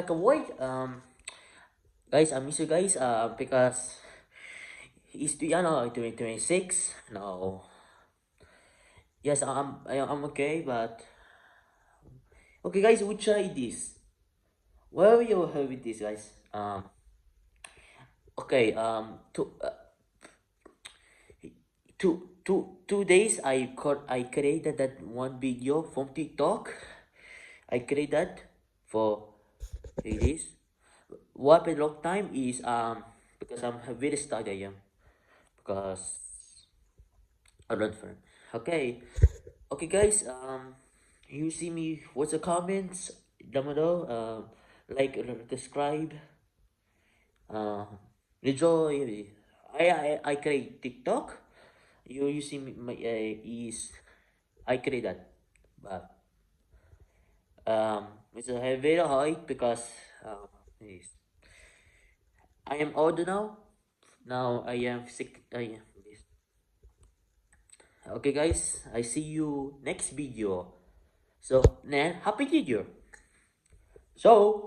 like a boy. Guys, I miss you guys. Because it's the 2026 now. Yes, I'm okay, but okay, guys, we try this. Where we you have with this, guys? Okay. Two days I created that one video from TikTok. I created that for 3 days. What happened long time is because I'm very stuck I am because I learned from. Okay, okay, guys. You see me. What's the comments down below? Like, subscribe. Uh, enjoy. I create TikTok. You see me my is I create that, but it's a very hard because is I am old now. Now I am sick. I am this. Okay, guys. I see you next video. So, then happy New Year. So.